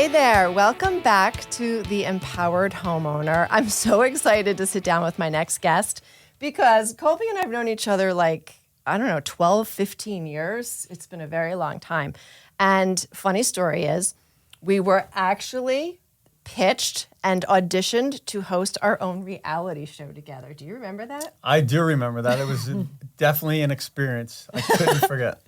Hey there, welcome back to The Empowered Homeowner. I'm so excited to sit down with my next guest because Colby and I have known each other 12, 15 years. It's been a very long time. And funny story is, we were actually pitched and auditioned to host our own reality show together. Do you remember that? I do remember that. It was definitely an experience I couldn't forget.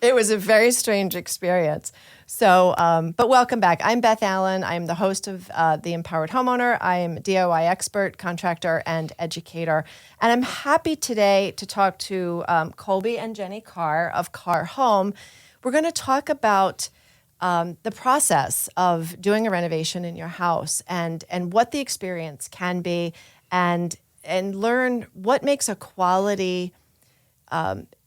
It was a very strange experience. So, but welcome back. I'm Beth Allen. I'm the host of The Empowered Homeowner. I am a DIY expert, contractor, and educator. And I'm happy today to talk to Colby and Jennie Carr of Carr Home. We're going to talk about the process of doing a renovation in your house and what the experience can be and learn what makes a quality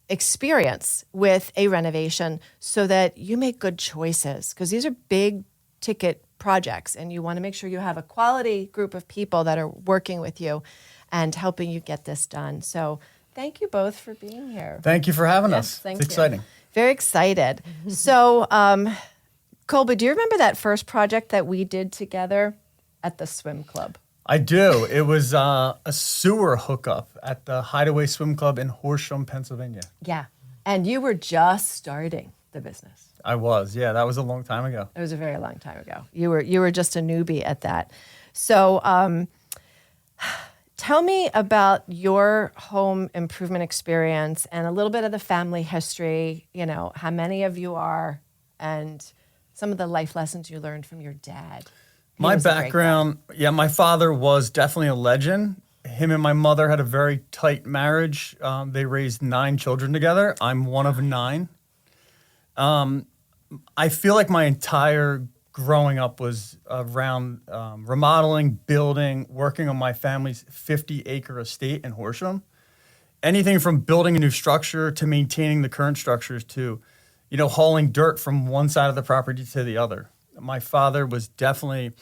experience with a renovation so that you make good choices, because these are big ticket projects and you want to make sure you have a quality group of people that are working with you and helping you get this done. So thank you both for being here. Thank you for having us. Thank it's you. exciting. Very excited. So, Colby, do you remember that first project that we did together at the swim club? I do. It was a sewer hookup at the Hideaway Swim Club in Horsham, Pennsylvania. Yeah. And you were just starting the business. I was. Yeah, that was a long time ago. It was a very long time ago. You were just a newbie at that. So tell me about your home improvement experience and a little bit of the family history, how many of you are, and some of the life lessons you learned from your dad. My background, my father was definitely a legend. Him and my mother had a very tight marriage. They raised 9 children together. I'm one of 9. I feel like my entire growing up was around remodeling, building, working on my family's 50-acre estate in Horsham. Anything from building a new structure to maintaining the current structures to, hauling dirt from one side of the property to the other. My father was definitely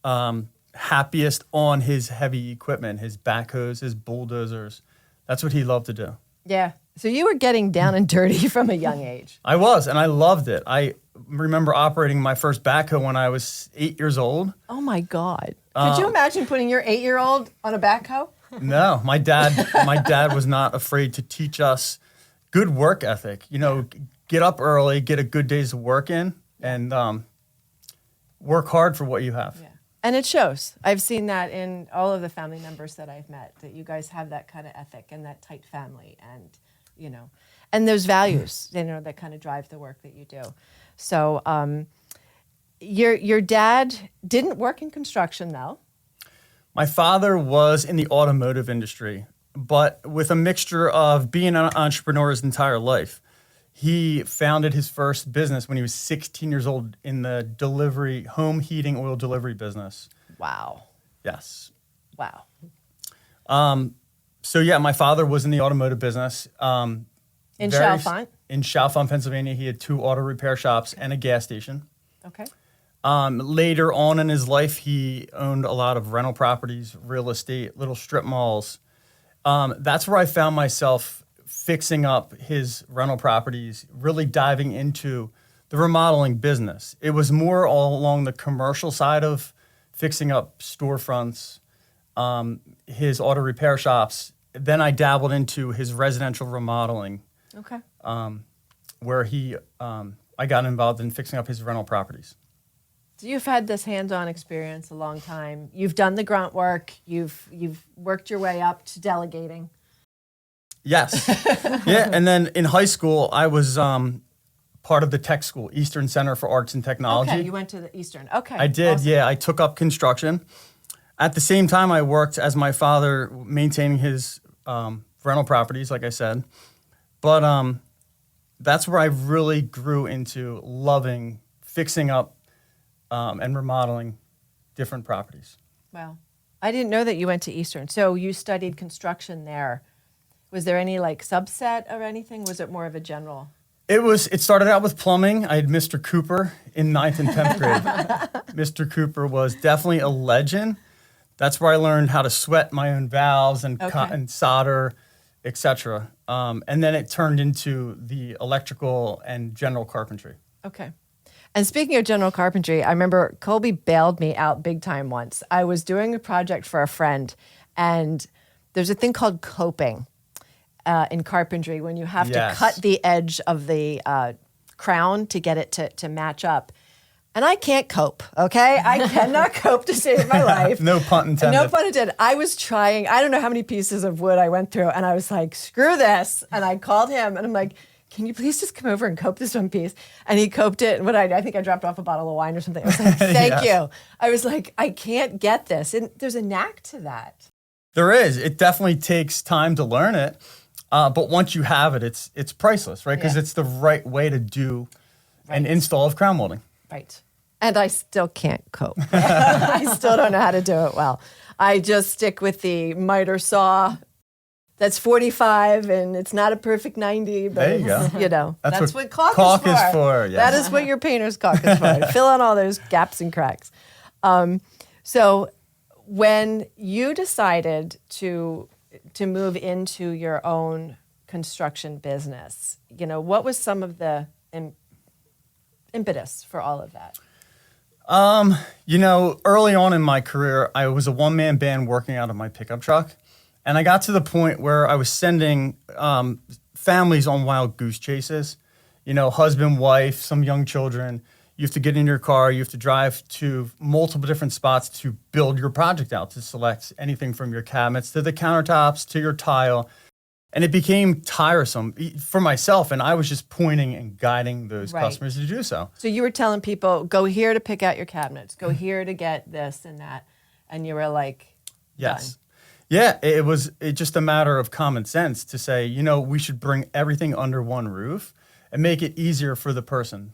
happiest on his heavy equipment, his backhoes, his bulldozers. That's what he loved to do. Yeah. So you were getting down and dirty from a young age. I was, and I loved it. I remember operating my first backhoe when I was 8 years old. Oh, my God. Could you imagine putting your 8-year-old on a backhoe? No, my dad was not afraid to teach us good work ethic. Get up early, get a good day's work in, and work hard for what you have. Yeah. And it shows. I've seen that in all of the family members that I've met, that you guys have that kind of ethic and that tight family and, and those values, that kind of drive the work that you do. So your dad didn't work in construction, though. My father was in the automotive industry, but with a mixture of being an entrepreneur his entire life. He founded his first business when he was 16 years old in the home heating oil delivery business. Wow. Yes. Wow. My father was in the automotive business. In Chalfont? In Chalfont, Pennsylvania. He had 2 auto repair shops and a gas station. Okay. Later on in his life, he owned a lot of rental properties, real estate, little strip malls. That's where I found myself fixing up his rental properties, really diving into the remodeling business. It was more all along the commercial side of fixing up storefronts, his auto repair shops. Then I dabbled into his residential remodeling. Okay. Where I got involved in fixing up his rental properties. So you've had this hands-on experience a long time. You've done the grunt work. You've worked your way up to delegating. Yes. Yeah, and then in high school, I was part of the tech school, Eastern Center for Arts and Technology. Okay, you went to the Eastern. Okay. I did, awesome. yeah. I took up construction. At the same time, I worked as my father maintaining his rental properties, like I said. But that's where I really grew into loving fixing up and remodeling different properties. Wow. I didn't know that you went to Eastern. So you studied construction there. Was there any subset or anything? Was it more of a general? It started out with plumbing. I had Mr. Cooper in 9th and 10th grade. Mr. Cooper was definitely a legend. That's where I learned how to sweat my own valves and and solder, etc. And then it turned into the electrical and general carpentry. Okay. And speaking of general carpentry, I remember Colby bailed me out big time once. I was doing a project for a friend, and there's a thing called coping in carpentry when you have to cut the edge of the crown to get it to match up. And I can't cope, okay? I cannot cope to save my life. No pun intended. No pun intended. I was trying, I don't know how many pieces of wood I went through, and I was like, screw this. And I called him, and I'm like, can you please just come over and cope this one piece? And he coped it. And I think I dropped off a bottle of wine or something. I was like, thank you. I was like, I can't get this. And there's a knack to that. There is. It definitely takes time to learn it. But once you have it, it's priceless, right? Because it's the right way to do an install of crown molding. Right. And I still can't cope. I still don't know how to do it well. I just stick with the miter saw. That's 45, and it's not a perfect 90, but there you go. You know, that's what caulk is for. Yes. That is what your painter's caulk is for. Fill in all those gaps and cracks. So when you decided to move into your own construction business, you know, what was some of the impetus for all of that? You know, early on in my career, I was a one-man band working out of my pickup truck. And I got to the point where I was sending families on wild goose chases. You know, husband, wife, some young children. You have to get in your car. You have to drive to multiple different spots to build your project out, to select anything from your cabinets to the countertops to your tile. And it became tiresome for myself, and I was just pointing and guiding those customers to do so. So you were telling people, go here to pick out your cabinets, go here to get this and that, and you were like, yes. Done. Yeah, it was just a matter of common sense to say, you know, we should bring everything under one roof and make it easier for the person,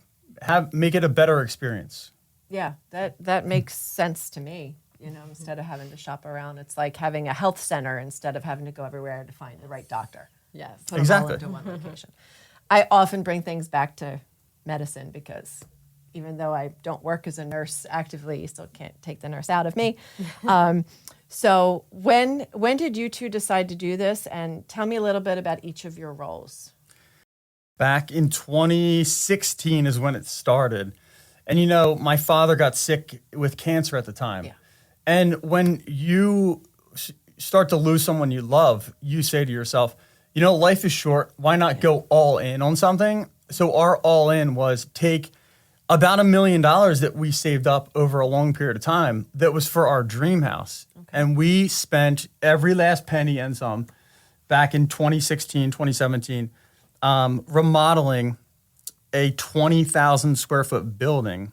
make it a better experience. Yeah, that makes sense to me. You know, instead of having to shop around, it's like having a health center instead of having to go everywhere to find the right doctor. Yes, put exactly. them all into one location. I often bring things back to medicine because even though I don't work as a nurse actively, you still can't take the nurse out of me. So when did you two decide to do this? And tell me a little bit about each of your roles. Back in 2016 is when it started. And, you know, my father got sick with cancer at the time. Yeah. And when you start to lose someone you love, you say to yourself, you know, life is short. Why not go all in on something? So our all in was take about $1 million that we saved up over a long period of time that was for our dream house. Okay. And we spent every last penny and some back in 2016, 2017, remodeling a 20,000 square foot building.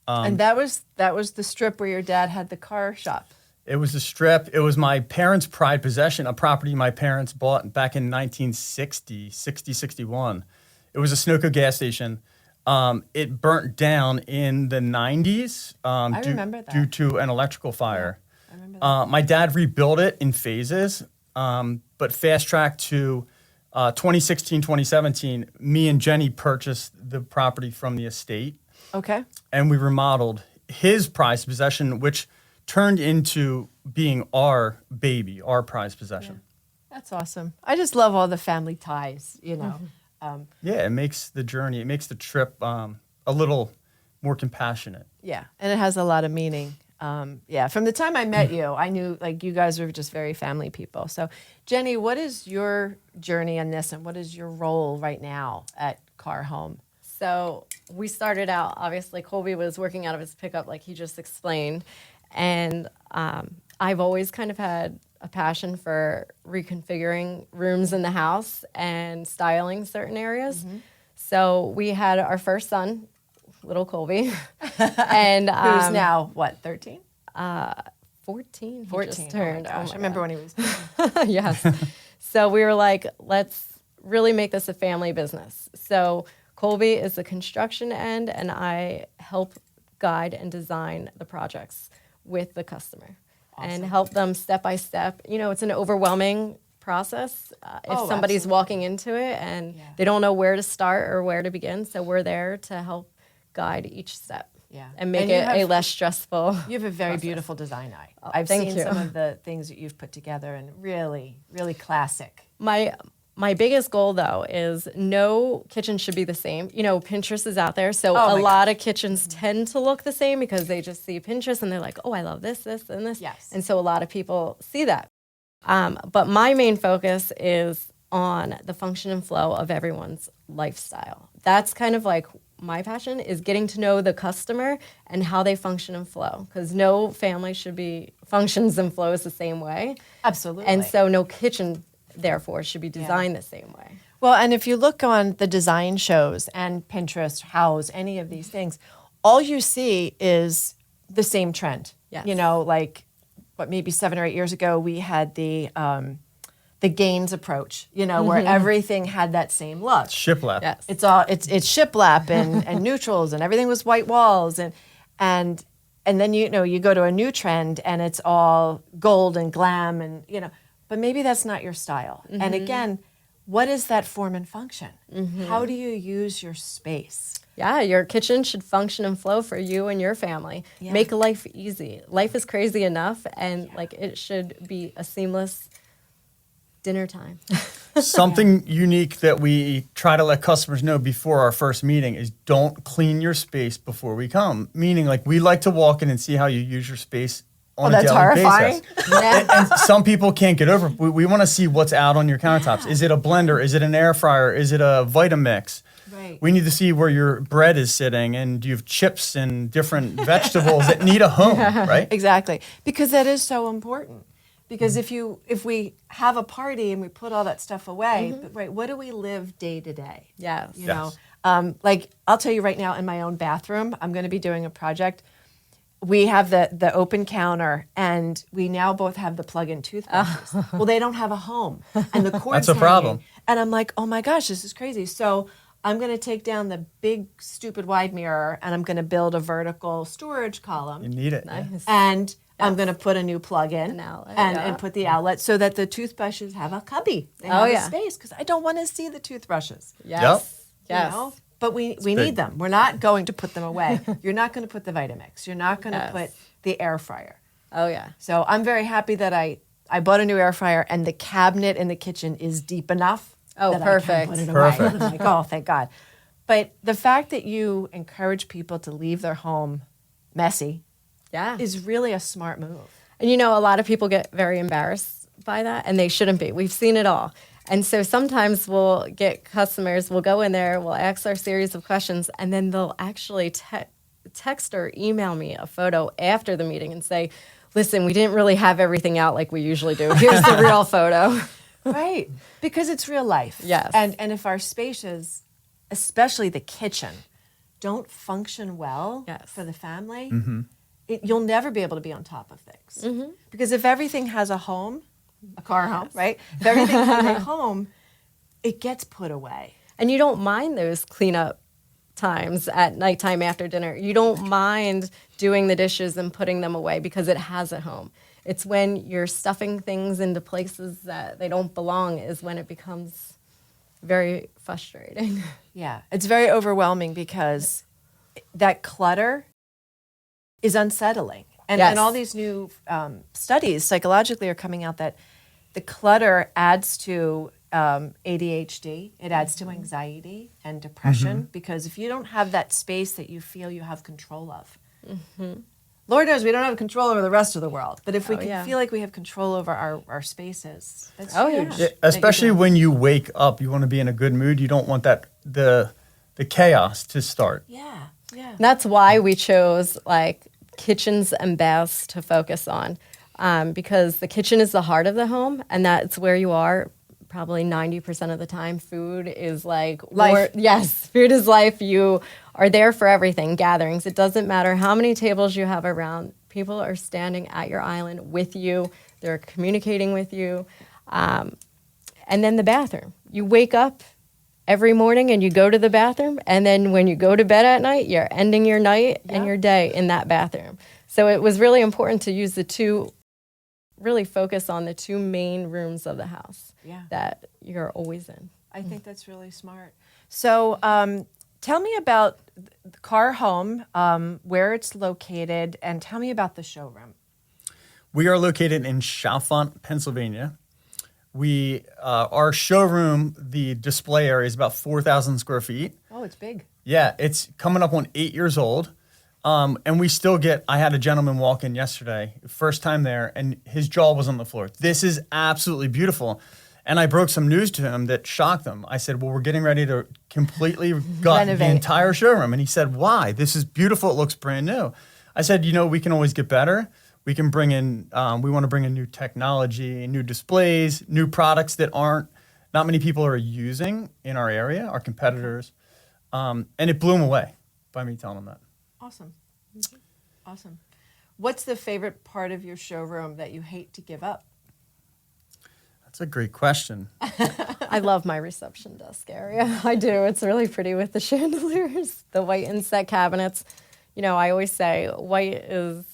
And that was the strip where your dad had the car shop. It was the strip. It was my parents' pride possession, a property my parents bought back in 61. It was a Sunoco gas station. It burnt down in the 90s I remember that. due to an electrical fire. Yeah, I remember that. My dad rebuilt it in phases, but fast track to 2016, 2017, me and Jennie purchased the property from the estate. Okay. And we remodeled his prized possession, which turned into being our baby, our prized possession. Yeah. That's awesome. I just love all the family ties, you know. Yeah, it makes the journey, it makes the trip a little more compassionate. Yeah, and it has a lot of meaning. Yeah, from the time I met you, I knew like you guys were just very family people. So, Jennie, what is your journey on this, and what is your role right now at Carr Home? So we started out, obviously, Colby was working out of his pickup like he just explained. And I've always kind of had a passion for reconfiguring rooms in the house and styling certain areas. Mm-hmm. So we had our first son, little Colby. And who's now, what, 13? 14. 14. Just turned. Oh my gosh, I remember when he was. Yes. So we were like, let's really make this a family business. So Colby is the construction end, and I help guide and design the projects with the customer. Awesome. And help them step by step. You know, it's an overwhelming process if somebody's absolutely. walking into it and they don't know where to start or where to begin. So we're there to help guide each step. Yeah. And make it a less stressful. You have a very process. Beautiful design eye. Oh, I've thank seen you. some of the things that you've put together, and really, really classic. My My biggest goal, though, is no kitchen should be the same. You know, Pinterest is out there, so Oh a my lot of kitchens tend to look the same because they just see Pinterest and they're like, oh, I love this, this, and this. Yes. And so a lot of people see that. But my main focus is on the function and flow of everyone's lifestyle. That's kind of like my passion, is getting to know the customer and how they function and flow, because no family should be functions and flows the same way. Absolutely. And so no kitchen, therefore, should be designed the same way. Well, and if you look on the design shows and Pinterest, House, any of these things, all you see is the same trend. Yes. You know, like what, maybe 7 or 8 years ago, we had the Gaines approach, you know, where everything had that same look. Shiplap. Yes. It's shiplap and neutrals, and everything was white walls, and then you go to a new trend and it's all gold and glam, and but maybe that's not your style. And again, what is that form and function? How do you use your space? Yeah, your kitchen should function and flow for you and your family. Yeah. Make life easy. Life is crazy enough, and like it should be a seamless dinner time. Something unique that we try to let customers know before our first meeting is don't clean your space before we come. Meaning, like, we like to walk in and see how you use your space on a that's daily horrifying. basis. And some people can't get over it. We want to see what's out on your countertops. Is it a blender? Is it an air fryer? Is it a Vitamix? Right. We need to see where your bread is sitting, and do you have chips and different vegetables that need a home, right? Exactly, because that is so important. Because if we have a party and we put all that stuff away, but right, what do we live day to day? Yes. You know, like I'll tell you right now, in my own bathroom, I'm going to be doing a project. We have the open counter, and we now both have the plug-in toothbrushes. Well, they don't have a home, and the cord's That's a problem. hanging. And I'm like, oh my gosh, this is crazy. So I'm going to take down the big, stupid wide mirror, and I'm going to build a vertical storage column. You need it. Nice. And I'm going to put a new plug in An outlet, and put the outlet so that the toothbrushes have a cubby. They Oh, have yeah. a space, because I don't want to see the toothbrushes. Yes. You Yes. know? But we big. need them. We're not going to put them away. You're not going to put the Vitamix. You're not going to Yes. put the air fryer. Oh, yeah. So I'm very happy that I bought a new air fryer, and the cabinet in the kitchen is deep enough Oh, that perfect. I can put it away. Perfect. I'm like, oh, thank God. But the fact that you encourage people to leave their home messy Yeah. is really a smart move. And you know, a lot of people get very embarrassed by that, and they shouldn't be. We've seen it all. And so sometimes we'll get customers, we'll go in there, we'll ask our series of questions, and then they'll actually text or email me a photo after the meeting and say, listen, we didn't really have everything out like we usually do. Here's the real photo. Right. Because it's real life. Yes. And if our spaces, especially the kitchen, don't function well Yes. for the family, you'll never be able to be on top of things. Because if everything has a home, a Carr Home, right? If everything has a home, it gets put away. And you don't mind those cleanup times at nighttime after dinner. You don't mind doing the dishes and putting them away because it has a home. It's when you're stuffing things into places that they don't belong is when it becomes very frustrating. Yeah. It's very overwhelming because that clutter is unsettling. And, Yes. and all these new studies psychologically are coming out that the clutter adds to ADHD, it adds to anxiety and depression, because if you don't have that space that you feel you have control of, Lord knows we don't have control over the rest of the world, but if we can yeah. feel like we have control over our spaces, that's Oh, huge. yeah. Especially when you wake up, you want to be in a good mood. You don't want that the chaos to start. Yeah, yeah. And that's why we chose like kitchens and baths to focus on, because the kitchen is the heart of the home, and that's where you are probably 90% of the time. Food is like Life. Yes, food is life. You are there for everything. Gatherings. It doesn't matter how many tables you have around. People are standing at your island with you. They're communicating with you. And then the bathroom. You wake up every morning and you go to the bathroom, and then when you go to bed at night, you're ending your night and your day in that bathroom. So it was really important to use really focus on the two main rooms of the house that you're always in. I think that's really smart. So tell me about the Carr Home, where it's located, and tell me about the showroom. We are located in Chalfont, Pennsylvania. Our showroom, the display area is about 4,000 square feet. Oh, it's big. Yeah, it's coming up on 8 years old. And we still I had a gentleman walk in yesterday, first time there, and his jaw was on the floor. This is absolutely beautiful. And I broke some news to him that shocked him. I said, well, we're getting ready to completely gut the entire showroom. And he said, why? This is beautiful. It looks brand new. I said, we can always get better. We can bring in, we want to bring in new technology, new displays, new products that not many people are using in our area, our competitors. And it blew him away by me telling him that. Awesome. Awesome. What's the favorite part of your showroom that you hate to give up? That's a great question. I love my reception desk area. I do. It's really pretty with the chandeliers, the white inset cabinets. I always say white is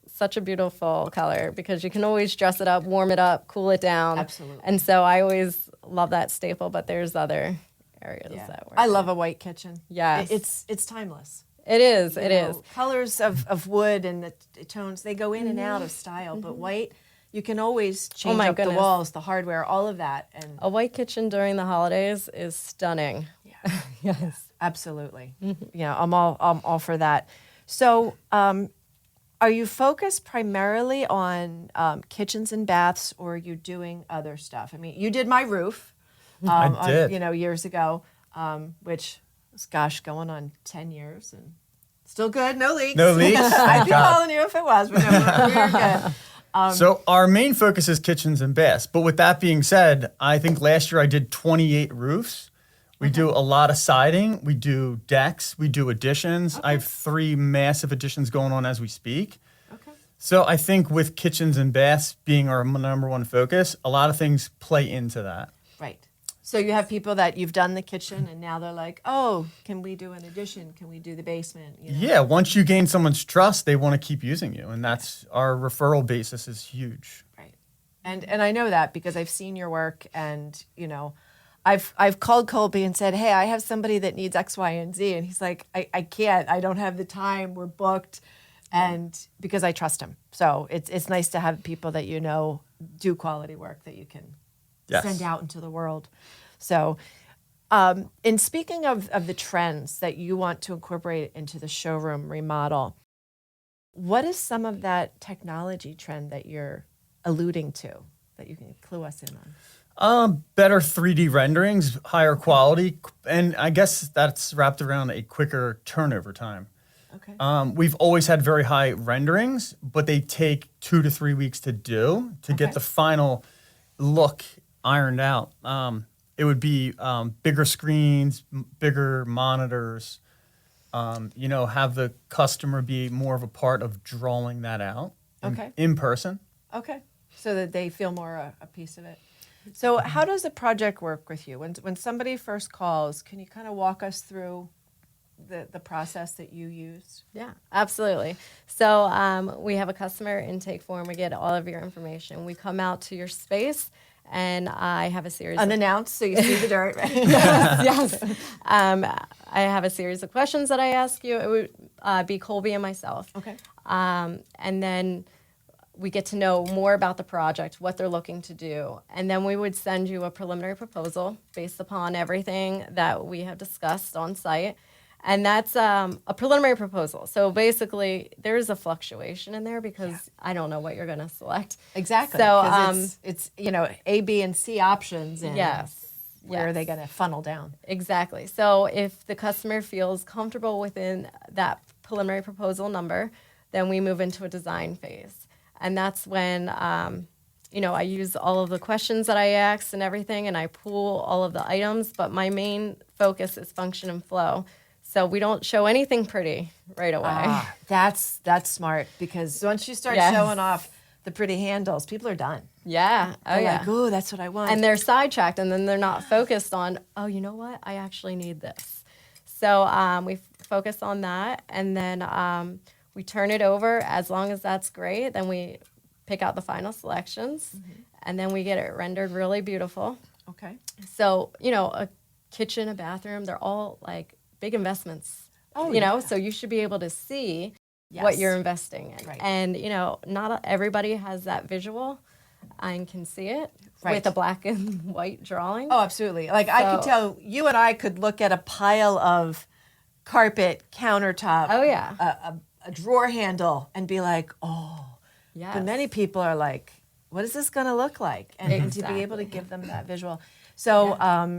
such a beautiful color because you can always dress it up, warm it up, cool it down. Absolutely. And so I always love that staple, but there's other areas that work. I love a white kitchen. Yes. It's timeless. It is. It is. Colors of wood and the tones, they go in and out of style, but white, you can always change up the walls, the hardware, all of that. And a white kitchen during the holidays is stunning. Yeah. Yes. Absolutely. Yeah, I'm all for that. So, are you focused primarily on kitchens and baths, or are you doing other stuff? I mean, you did my roof, I did. years ago, which was, going on 10 years and still good, no leaks. No leaks. I'd be calling you if it was, but no, we're good. So our main focus is kitchens and baths. But with that being said, I think last year I did 28 roofs. We do a lot of siding. We do decks. We do additions. I have 3 massive additions going on as we speak. Okay. So I think with kitchens and baths being our number one focus, a lot of things play into that. Right. So you have people that you've done the kitchen and now they're like, oh, can we do an addition? Can we do the basement? Yeah, once you gain someone's trust, they want to keep using you. And that's our referral basis is huge. Right. And I know that because I've seen your work and, I've called Colby and said, hey, I have somebody that needs X, Y, and Z. And he's like, I can't. I don't have the time. We're booked. And because I trust him. So it's nice to have people that do quality work that you can send out into the world. So in speaking of the trends that you want to incorporate into the showroom remodel, what is some of that technology trend that you're alluding to that you can clue us in on? Better 3D renderings, higher quality, and I guess that's wrapped around a quicker turnover time. Okay. We've always had very high renderings, but they take 2 to 3 weeks to get the final look ironed out. It would be bigger screens, bigger monitors, have the customer be more of a part of drawing that out in person. Okay. So that they feel more a piece of it. So how does the project work with you? When somebody first calls, can you kind of walk us through the process that you use? Yeah, absolutely. So we have a customer intake form. We get all of your information. We come out to your space, and I have a series unannounced, so you see the dirt. Right? yes. I have a series of questions that I ask you. It would be Colby and myself. Okay. And then we get to know more about the project, what they're looking to do. And then we would send you a preliminary proposal based upon everything that we have discussed on site. And that's a preliminary proposal. So basically, there is a fluctuation in there because I don't know what you're going to select. Exactly. So it's A, B, and C options. And yes. Where are they going to funnel down? Exactly. So if the customer feels comfortable within that preliminary proposal number, then we move into a design phase. And that's when, I use all of the questions that I ask and everything, and I pool all of the items. But my main focus is function and flow. So we don't show anything pretty right away. That's smart because once you start showing off the pretty handles, people are done. Yeah. They're like, oh, that's what I want. And they're sidetracked, and then they're not focused on, oh, you know what? I actually need this. So we focus on that, and then we turn it over. As long as that's great, then we pick out the final selections, and then we get it rendered really beautiful. Okay. So, a kitchen, a bathroom, they're all like big investments, so you should be able to see what you're investing in. Right. And, not everybody has that visual. and can see it Right. with a black and white drawing. Oh, absolutely. Like I could So- tell you and I could look at a pile of carpet, countertop, Oh, yeah. a drawer handle, and be like, oh. Yes. But many people are like, what is this going to look like? And to be able to Exactly. give them that visual. So,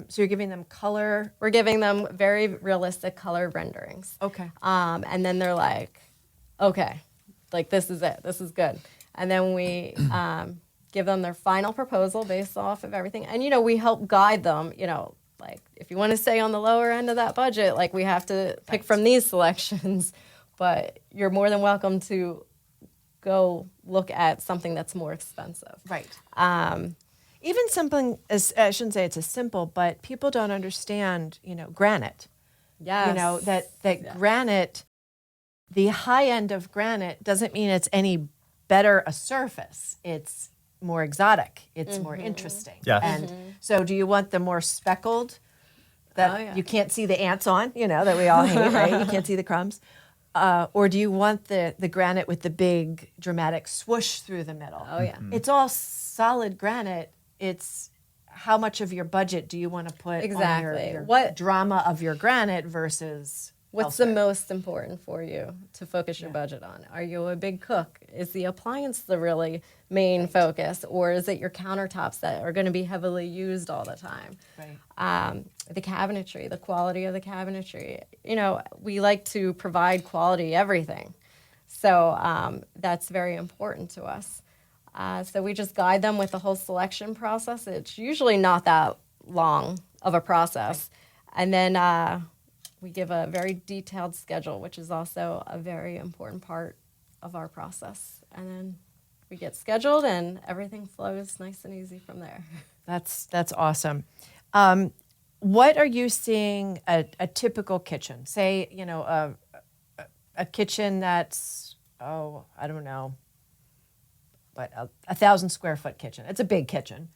so you're giving them color. We're giving them very realistic color renderings. Okay. And then they're like, okay, like this is it. This is good. And then we give them their final proposal based off of everything. And, we help guide them, like if you want to stay on the lower end of that budget, like we have to pick from these selections. But you're more than welcome to go look at something that's more expensive. Right. Even something as I shouldn't say it's as simple, but people don't understand, granite. Yes. That granite, the high end of granite doesn't mean it's any better a surface. It's more exotic. It's more interesting. Yes. And so do you want the more speckled that Oh, yeah. you can't see the ants on, that we all hate, right? You can't see the crumbs. Or do you want the granite with the big dramatic swoosh through the middle? Oh, yeah. It's all solid granite. It's how much of your budget do you want to put on Exactly. your What- drama of your granite versus What's elsewhere? the most important for you to focus your budget on? Are you a big cook? Is the appliance the really main focus? Or is it your countertops that are going to be heavily used all the time? Right. The cabinetry, the quality of the cabinetry. We like to provide quality everything. So that's very important to us. So we just guide them with the whole selection process. It's usually not that long of a process. And then we give a very detailed schedule, which is also a very important part of our process. And then we get scheduled and everything flows nice and easy from there. That's awesome. What are you seeing a typical kitchen? Say, a kitchen that's, I don't know, but 1,000 square foot kitchen. It's a big kitchen.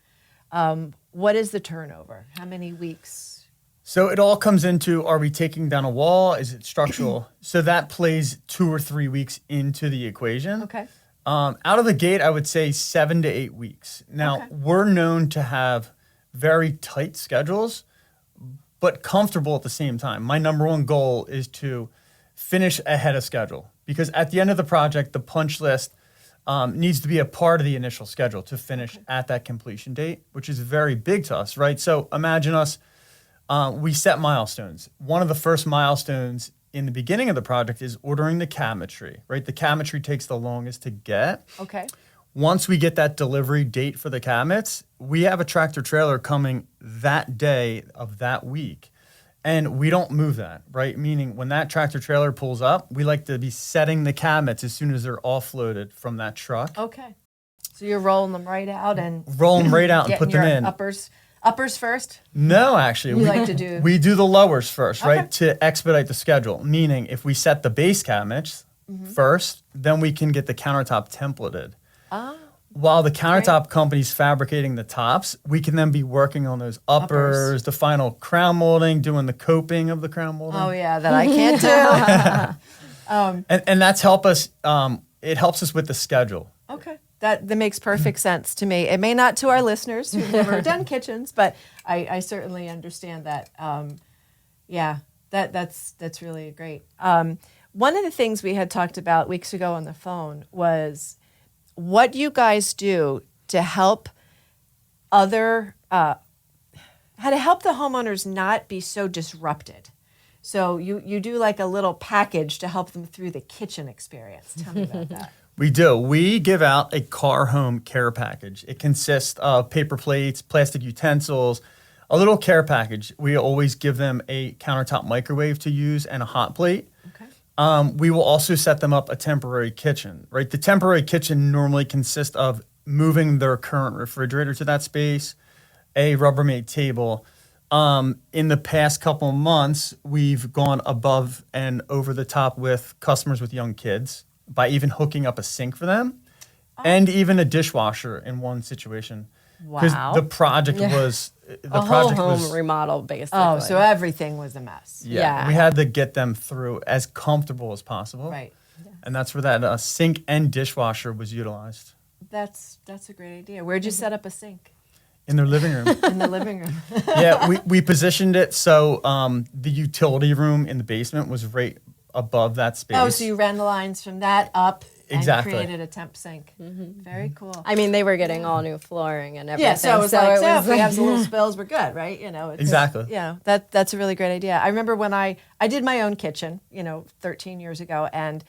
What is the turnover? How many weeks? So it all comes into, are we taking down a wall? Is it structural? So that plays 2 or 3 weeks into the equation. Okay. Out of the gate, I would say 7 to 8 weeks. Now, Okay. we're known to have very tight schedules, but comfortable at the same time. My number one goal is to finish ahead of schedule, because at the end of the project, the punch list needs to be a part of the initial schedule to finish at that completion date, which is very big to us, right? So imagine us, we set milestones. One of the first milestones in the beginning of the project is ordering the cabinetry, right? The cabinetry takes the longest to get. Okay. Once we get that delivery date for the cabinets, we have a tractor trailer coming that day of that week. And we don't move that, right? Meaning when that tractor trailer pulls up, we like to be setting the cabinets as soon as they're offloaded from that truck. Okay. So you're rolling them right out and Roll them right out and getting put them your in. uppers first? No, actually. You like to do- We do the lowers first, Okay. right? To expedite the schedule. Meaning if we set the base cabinets first, then we can get the countertop templated. Ah. While the countertop company's fabricating the tops, we can then be working on those uppers, the final crown molding, doing the coping of the crown molding. Oh yeah, that I can't do. And that's help us, it helps us with the schedule. Okay. That makes perfect sense to me. It may not to our listeners who've never done kitchens, but I certainly understand that. That's really great. One of the things we had talked about weeks ago on the phone was what you guys do to help how to help the homeowners not be so disrupted. So you do like a little package to help them through the kitchen experience. Tell me about that. We do. We give out a Carr Home care package. It consists of paper plates, plastic utensils, a little care package. We always give them a countertop microwave to use and a hot plate. Okay. We will also set them up a temporary kitchen, right? The temporary kitchen normally consists of moving their current refrigerator to that space, a Rubbermaid table. In the past couple of months, we've gone above and over the top with customers with young kids by even hooking up a sink for them and even a dishwasher in one situation. Wow. The project was A whole home remodel, basically. Oh, so everything was a mess. Yeah. we had to get them through as comfortable as possible. Right. And that's where that sink and dishwasher was utilized. That's a great idea. Where'd you set up a sink? In their living room. In the living room. Yeah, we positioned it so the utility room in the basement was right above that space. Oh, so you ran the lines from that up Exactly. and created a temp sink. Very cool. I mean, they were getting all new flooring and everything. Yeah, so it was if we have some little spills, we're good, right? You know, Exactly. That's a really great idea. I remember when I did my own kitchen, 13 years ago, and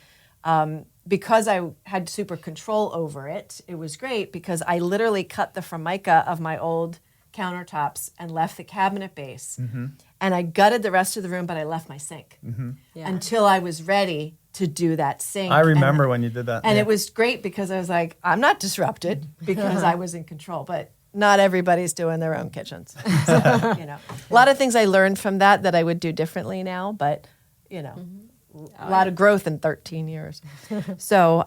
because I had super control over it, it was great because I literally cut the formica of my old countertops and left the cabinet base. And I gutted the rest of the room, but I left my sink until I was ready to do that sink. I remember when you did that. And it was great because I was like, I'm not disrupted because I was in control, but not everybody's doing their own kitchens. So, a lot of things I learned from that I would do differently now, but, a lot of growth in 13 years. So,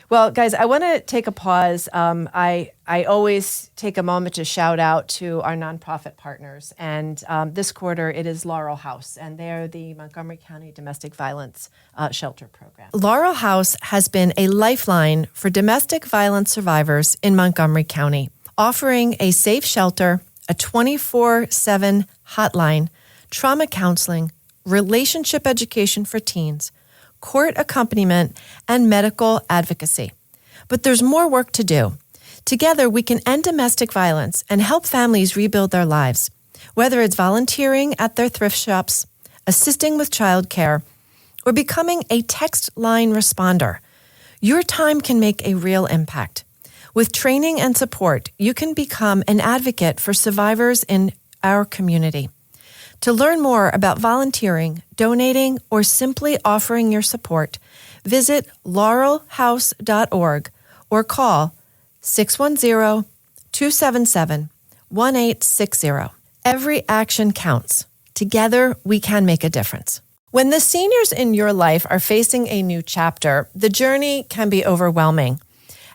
well, guys, I want to take a pause. I always take a moment to shout out to our nonprofit partners. And this quarter, it is Laurel House, and they're the Montgomery County Domestic Violence Shelter Program. Laurel House has been a lifeline for domestic violence survivors in Montgomery County, offering a safe shelter, a 24/7 hotline, trauma counseling, relationship education for teens, court accompaniment, and medical advocacy. But there's more work to do. Together, we can end domestic violence and help families rebuild their lives, whether it's volunteering at their thrift shops, assisting with childcare, or becoming a text line responder. Your time can make a real impact. With training and support, you can become an advocate for survivors in our community. To learn more about volunteering, donating, or simply offering your support, visit laurelhouse.org or call 610-277-1860. Every action counts. Together, we can make a difference. When the seniors in your life are facing a new chapter, the journey can be overwhelming.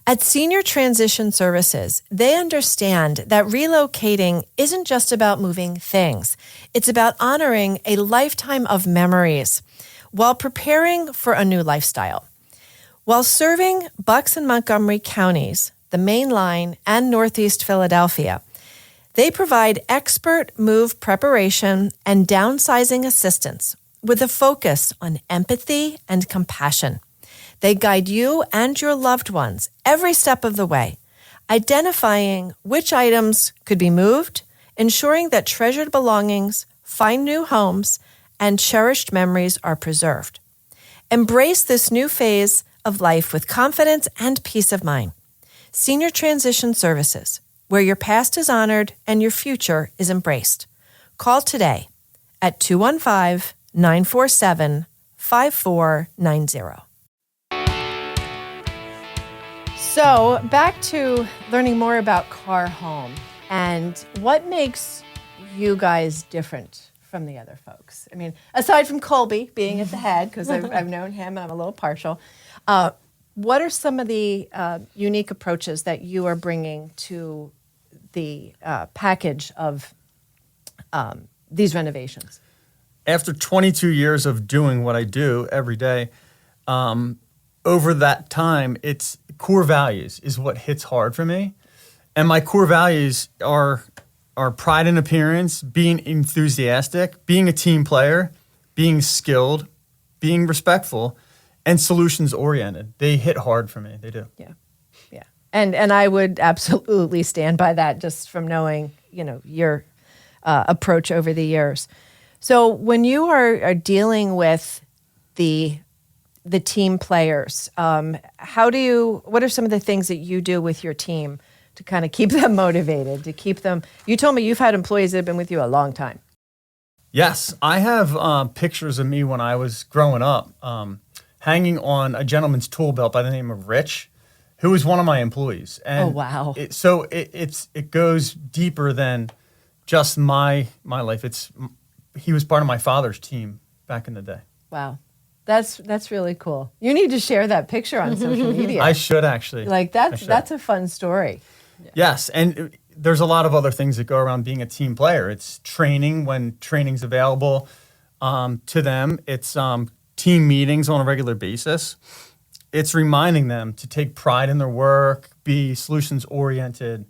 At Senior Transition Services, they understand that relocating isn't just about moving things. It's about honoring a lifetime of memories while preparing for a new lifestyle. While serving Bucks and Montgomery counties, the Main Line, and Northeast Philadelphia, they provide expert move preparation and downsizing assistance with a focus on empathy and compassion. They guide you and your loved ones every step of the way, identifying which items could be moved, ensuring that treasured belongings find new homes, and cherished memories are preserved. Embrace this new phase of life with confidence and peace of mind. Senior Transition Services, where your past is honored and your future is embraced. Call today at 215-947-5490. So back to learning more about Carr Home and what makes you guys different from the other folks. I mean, aside from Colby being at the head, because I've known him and I'm a little partial, what are some of the unique approaches that you are bringing to the package of these renovations? After 22 years of doing what I do every day, over that time, it's core values is what hits hard for me. And my core values are pride in appearance, being enthusiastic, being a team player, being skilled, being respectful, and solutions oriented. They hit hard for me. They do. Yeah. Yeah. And I would absolutely stand by that just from knowing, your approach over the years. So when you are dealing with the team players, what are some of the things that you do with your team to kind of keep them motivated, to keep them, you told me you've had employees that have been with you a long time. Yes, I have pictures of me when I was growing up, hanging on a gentleman's tool belt by the name of Rich, who was one of my employees. And oh, wow. It goes deeper than just my life. He was part of my father's team back in the day. Wow. That's really cool. You need to share that picture on social media. I should actually. That's a fun story. Yes, and there's a lot of other things that go around being a team player. It's training when training's available to them. It's team meetings on a regular basis. It's reminding them to take pride in their work, be solutions oriented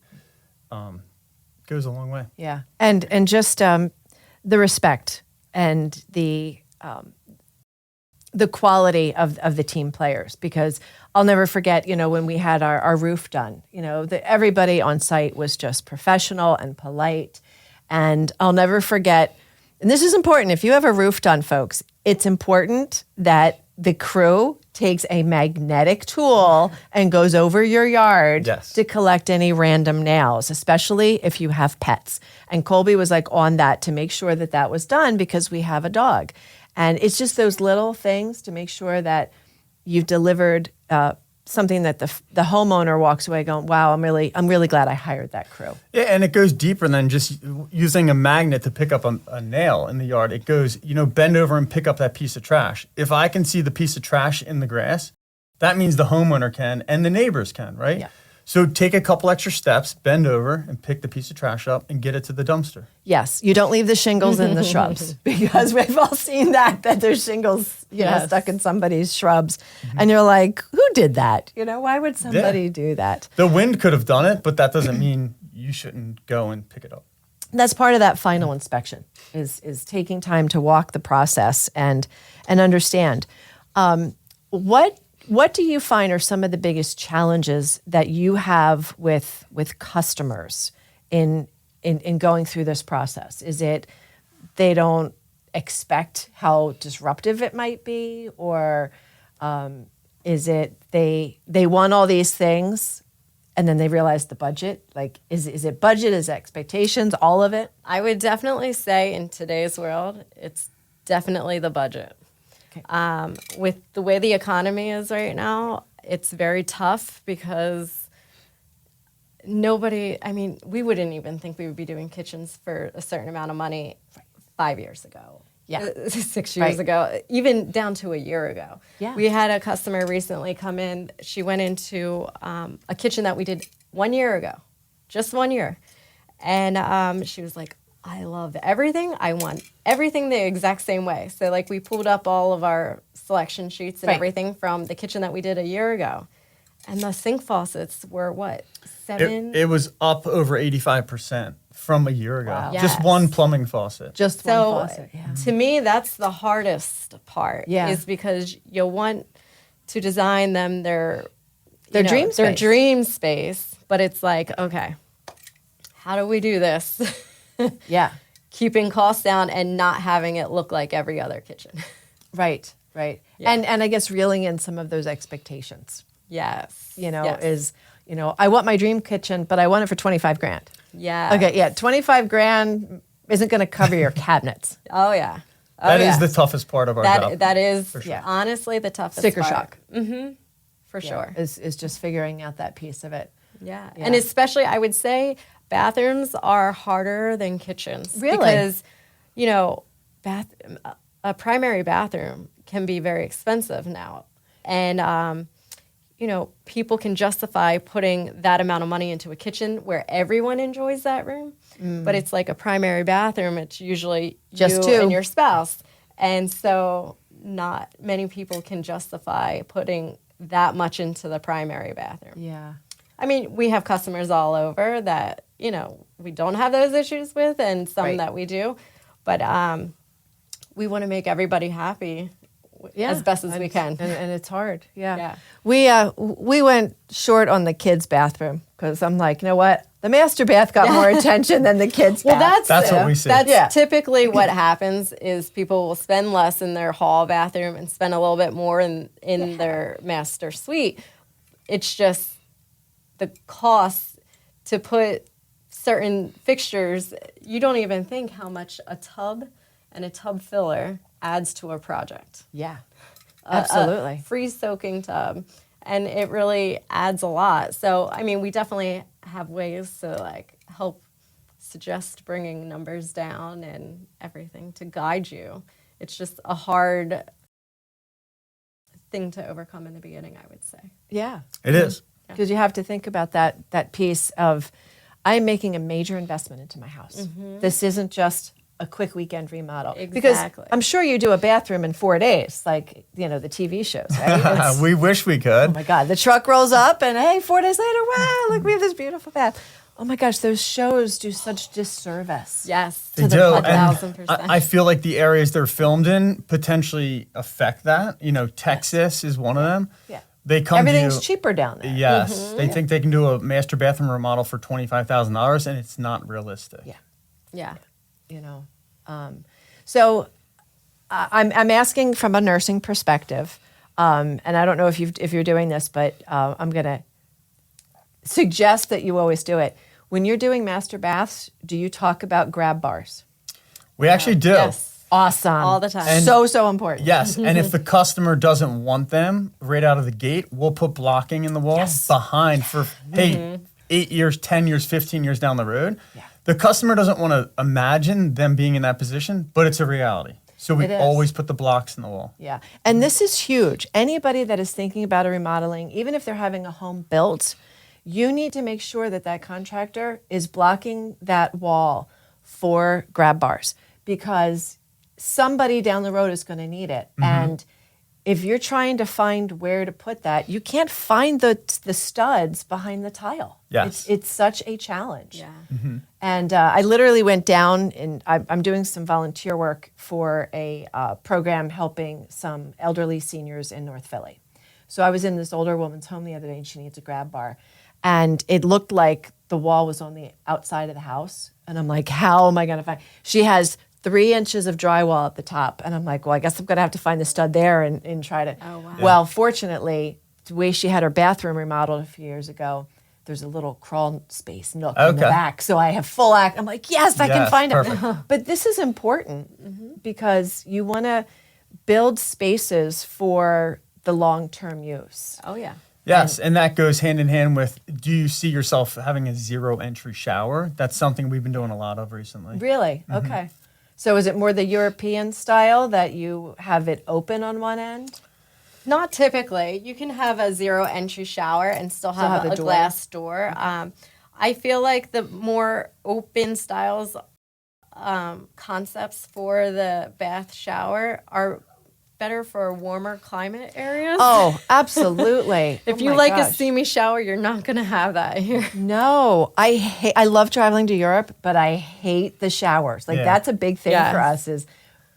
goes a long way. Yeah, and just the respect and the quality of the team players, because I'll never forget, when we had our roof done, everybody on site was just professional and polite. And I'll never forget, and this is important, if you have a roof done, folks, it's important that the crew takes a magnetic tool and goes over your yard to collect any random nails, especially if you have pets. And Colby was like on that to make sure that that was done because we have a dog. And it's just those little things to make sure that you've delivered something that the homeowner walks away going, wow, I'm really glad I hired that crew. Yeah, and it goes deeper than just using a magnet to pick up a nail in the yard. It goes, bend over and pick up that piece of trash. If I can see the piece of trash in the grass, that means the homeowner can and the neighbors can, right? Yeah. So take a couple extra steps, bend over and pick the piece of trash up and get it to the dumpster. Yes, you don't leave the shingles in the shrubs, because we've all seen that there's shingles, stuck in somebody's shrubs. Mm-hmm. And you're like, who did that? Why would somebody do that? The wind could have done it, but that doesn't mean you shouldn't go and pick it up. That's part of that final inspection is taking time to walk the process and understand. What do you find are some of the biggest challenges that you have with customers in going through this process? Is it they don't expect how disruptive it might be, or is it they want all these things and then they realize the budget? Like, is it budget, is it expectations, all of it? I would definitely say in today's world, it's definitely the budget. Okay. With the way the economy is right now, it's very tough because we wouldn't even think we would be doing kitchens for a certain amount of money 5 years ago. Yeah. 6 years ago, even down to a year ago. Yeah. We had a customer recently come in. She went into a kitchen that we did 1 year ago, just 1 year. And she was like, I love everything. I want everything the exact same way. So we pulled up all of our selection sheets and everything from the kitchen that we did a year ago. And the sink faucets were what, 7? It was up over 85% from a year ago. Wow. Just one plumbing faucet. Just one faucet, yeah. To me, that's the hardest part, is because you want to design them their dream space, but it's like, okay, how do we do this? Yeah. Keeping costs down and not having it look like every other kitchen. Right. Yeah. And I guess reeling in some of those expectations. Yes. I want my dream kitchen, but I want it for $25,000. Yeah. Okay, yeah, $25,000 isn't going to cover your cabinets. Oh, yeah. That is the toughest part of our job. That is honestly the toughest Sticker part. shock. Mm-hmm. For sure. Is just figuring out that piece of it. Yeah. And especially, I would say, bathrooms are harder than kitchens. Really? Because, a primary bathroom can be very expensive now. And, people can justify putting that amount of money into a kitchen where everyone enjoys that room. Mm. But it's like a primary bathroom. It's usually just you two and your spouse. And so not many people can justify putting that much into the primary bathroom. Yeah. I mean, we have customers all over that, we don't have those issues with, and some that we do. But we want to make everybody happy as best as we can. And it's hard. Yeah. We went short on the kids' bathroom because I'm like, you know what? The master bath got more attention than the kids' bath. That's what we see. That's typically what happens is people will spend less in their hall bathroom and spend a little bit more in their master suite. It's just the cost to put certain fixtures. You don't even think how much a tub and a tub filler adds to a project. Yeah, absolutely. A freeze-soaking tub, and it really adds a lot. So, we definitely have ways to help suggest bringing numbers down and everything to guide you. It's just a hard thing to overcome in the beginning, I would say. Yeah. It is. Because you have to think about that piece of, I'm making a major investment into my house. Mm-hmm. This isn't just a quick weekend remodel. Exactly. Because I'm sure you do a bathroom in 4 days, like, the TV shows, right? It's- We wish we could. oh my God, the truck rolls up and hey, 4 days later, wow, look, we have this beautiful bath. Oh my gosh, those shows do such disservice. Yes. They to the do. public. And 1000%. I feel like the areas they're filmed in potentially affect that. Texas is one of them. Yeah. They come Everything's to you, cheaper down there. Yes. They think they can do a master bathroom remodel for $25,000 and it's not realistic. Yeah. Yeah. So I'm asking from a nursing perspective, and I don't know if you're doing this, but I'm going to suggest that you always do it. When you're doing master baths, do you talk about grab bars? We actually do. Yes. Awesome. All the time. And- so important. Yes, and if the customer doesn't want them right out of the gate, we'll put blocking in the wall behind for, hey, 8 years, 10 years, 15 years down the road. Yeah. The customer doesn't want to imagine them being in that position, but it's a reality. So we It is. always put the blocks in the wall. Yeah. And this is huge. Anybody that is thinking about a remodeling, even if they're having a home built, you need to make sure that that contractor is blocking that wall for grab bars, because somebody down the road is going to need it. And if you're trying to find where to put that, you can't find the studs behind the tile. Yes. It's such a challenge. Yeah. And I literally went down and I'm doing some volunteer work for a program helping some elderly seniors in North Philly. So I was in this older woman's home the other day and she needs a grab bar. And it looked like the wall was on the outside of the house. And I'm like, how am I going to find? She has 3 inches of drywall at the top. And I'm like, well, I guess I'm going to have to find the stud there and try to. Oh, wow. Well, fortunately, the way she had her bathroom remodeled a few years ago, there's a little crawl space nook in the Okay. back. So I have full act. I'm like, yes, I can Yes, find perfect. it. But this is important because you want to build spaces for the long-term use. Oh, yeah. Yes, and that goes hand in hand with, do you see yourself having a zero entry shower? That's something we've been doing a lot of recently. Really? Okay. So is it more the European style that you have it open on one end? Not typically. You can have a zero entry shower and still have have a a door. glass door. I feel like the more open styles concepts for the bath shower are better for warmer climate areas. Oh, absolutely. If Oh you my like gosh. a steamy shower, you're not going to have that here. No, I love traveling to Europe, but I hate the showers. Like Yeah. that's a big thing Yes. for us is,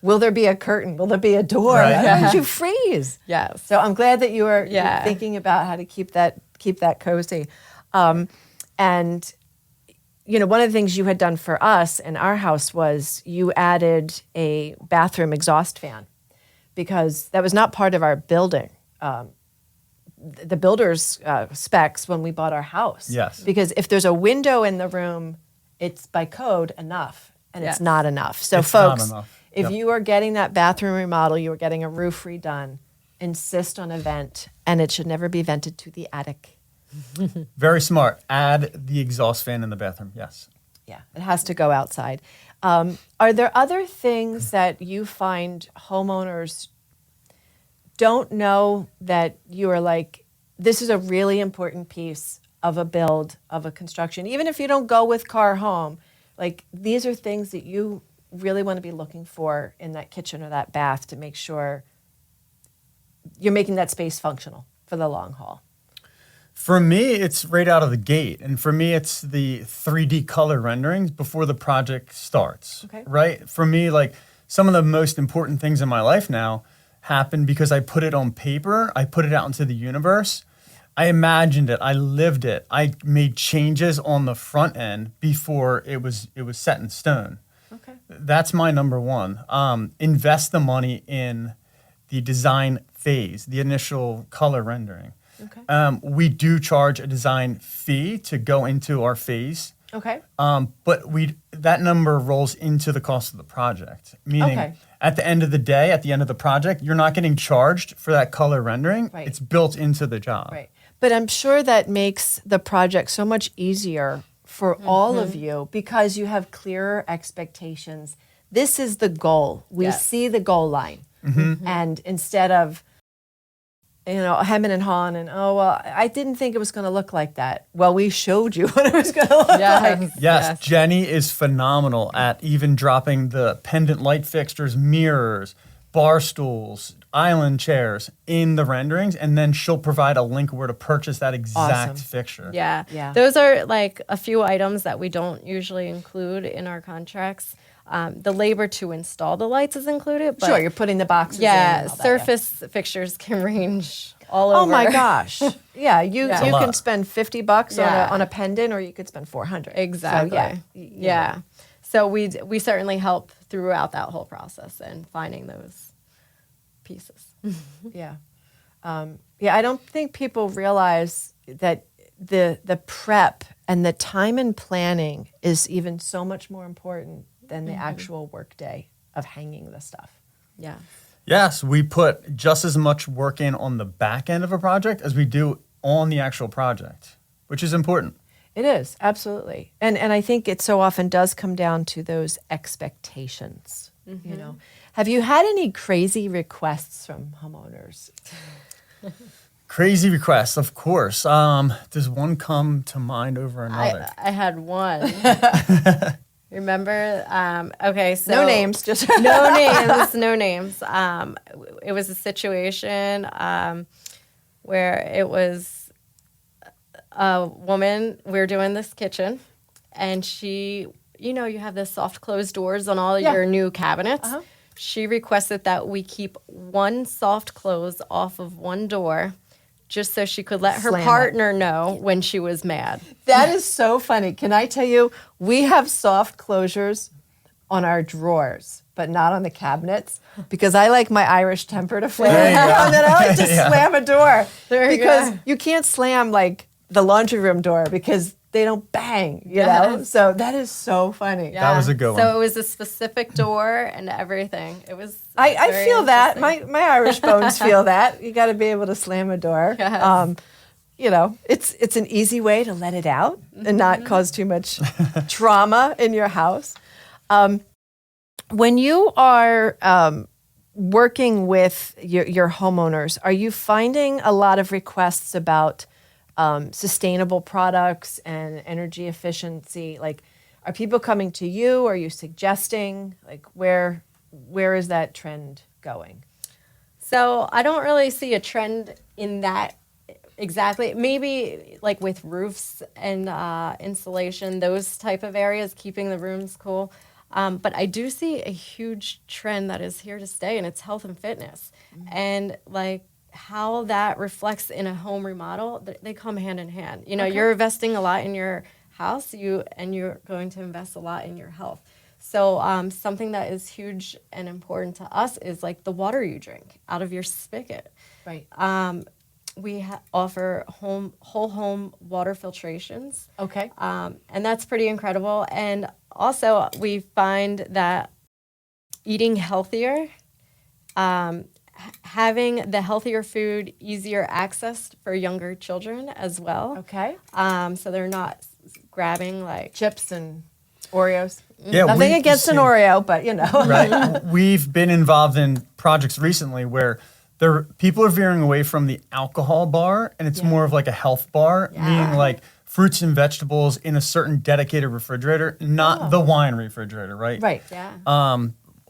will there be a curtain? Will there be a door? Right. Otherwise you freeze. Yes. So I'm glad that you're Yeah. thinking about how to keep that cozy. And one of the things you had done for us in our house was you added a bathroom exhaust fan, because that was not part of our building. The builder's specs when we bought our house. Yes. Because if there's a window in the room, it's by code enough, and Yes. it's not enough. So It's not folks, enough. if Yep. you are getting that bathroom remodel, you are getting a roof redone, insist on a vent, and it should never be vented to the attic. Very smart. Add the exhaust fan in the bathroom. Yes. Yeah, it has to go outside. Are there other things that you find homeowners don't know that you are like, this is a really important piece of a build, of a construction? Even if you don't go with Carr Home, like these are things that you really want to be looking for in that kitchen or that bath to make sure you're making that space functional for the long haul. For me, it's right out of the gate. And for me, it's the 3D color renderings before the project starts. Okay. Right? For me, like some of the most important things in my life now happen because I put it on paper, I put it out into the universe. I imagined it, I lived it. I made changes on the front end before it was set in stone. Okay. That's my number one. Invest the money in the design phase, the initial color rendering. Okay. We do charge a design fee to go into our phase, Okay. but that number rolls into the cost of the project. Meaning, Okay. at the end of the day, at the end of the project, you're not getting charged for that color rendering. Right. It's built into the job. Right. But I'm sure that makes the project so much easier for all of you because you have clearer expectations. This is the goal. We Yes. see the goal line. And instead of hemming and hawing, and I didn't think it was going to look like that. Well, we showed you what it was going to look like. Yes, Jennie is phenomenal at even dropping the pendant light fixtures, mirrors, bar stools, island chairs in the renderings, and then she'll provide a link where to purchase that exact fixture. Yeah. Those are like a few items that we don't usually include in our contracts. The labor to install the lights is included. But Sure, you're putting the boxes in. Yeah, surface fixtures can range all over. Oh my gosh. Yeah, you a can lot. spend $50 on a pendant, or you could spend $400. Exactly. So, yeah. So we certainly help throughout that whole process and finding those pieces. Yeah. I don't think people realize that the prep and the time and planning is even so much more important than the actual work day of hanging the stuff. Yeah. Yes, we put just as much work in on the back end of a project as we do on the actual project, which is important. It is, absolutely. And I think it so often does come down to those expectations, Have you had any crazy requests from homeowners? Crazy requests, of course. Does one come to mind over another? I had one. Remember? Okay, so No names, just no names, no names. It was a situation where it was a woman. We were doing this kitchen, and she, you have the soft closed doors on all your new cabinets. Uh-huh. She requested that we keep one soft close off of one door, just so she could let her Slam it. partner know when she was mad. That is so funny. Can I tell you, we have soft closures on our drawers, but not on the cabinets, because I like my Irish temper to flame. There you go. And then I like to slam a door. There you because go. you can't slam like the laundry room door because they don't bang, you know? Yes. So that is so funny. Yeah. That was a good one. So it was a specific door and everything. It was. I very feel that. interesting. My Irish bones feel that. You got to be able to slam a door. Yes. It's an easy way to let it out and not cause too much trauma in your house. When you are working with your homeowners, are you finding a lot of requests about sustainable products and energy efficiency? Like, are people coming to you? Are you suggesting? Like, where is that trend going? So I don't really see a trend in that exactly. Maybe like with roofs and insulation, those type of areas, keeping the rooms cool. But I do see a huge trend that is here to stay, and it's health and fitness. And like how that reflects in a home remodel, they come hand in hand. You're investing a lot in your house, and you're going to invest a lot in your health. So something that is huge and important to us is like the water you drink out of your spigot. Right. We offer whole home water filtrations. Okay. And that's pretty incredible. And also we find that eating healthier, having the healthier food easier accessed for younger children as well. Okay. So they're not grabbing like Chips and Oreos. Yeah, Nothing we've against an seen- Oreo, but Right. We've been involved in projects recently where people are veering away from the alcohol bar, and it's more of like a health bar, meaning like fruits and vegetables in a certain dedicated refrigerator, not the wine refrigerator, right? Right. yeah.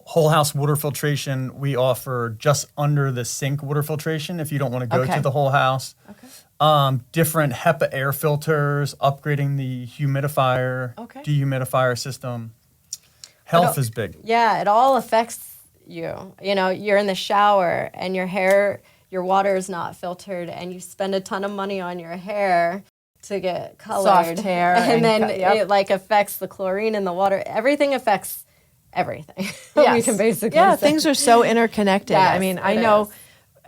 Whole house water filtration, we offer just under the sink water filtration if you don't want to go Okay. to the whole house. Okay. Different HEPA air filters, upgrading the humidifier, Okay. dehumidifier system. Health is big. Yeah, it all affects you. You're in the shower and your water is not filtered, and you spend a ton of money on your hair to get colored. Soft hair And then yep. it like affects the chlorine in the water. Everything affects everything. We Yes. can basically Yeah, say. things are so interconnected. Yes, I mean, it I know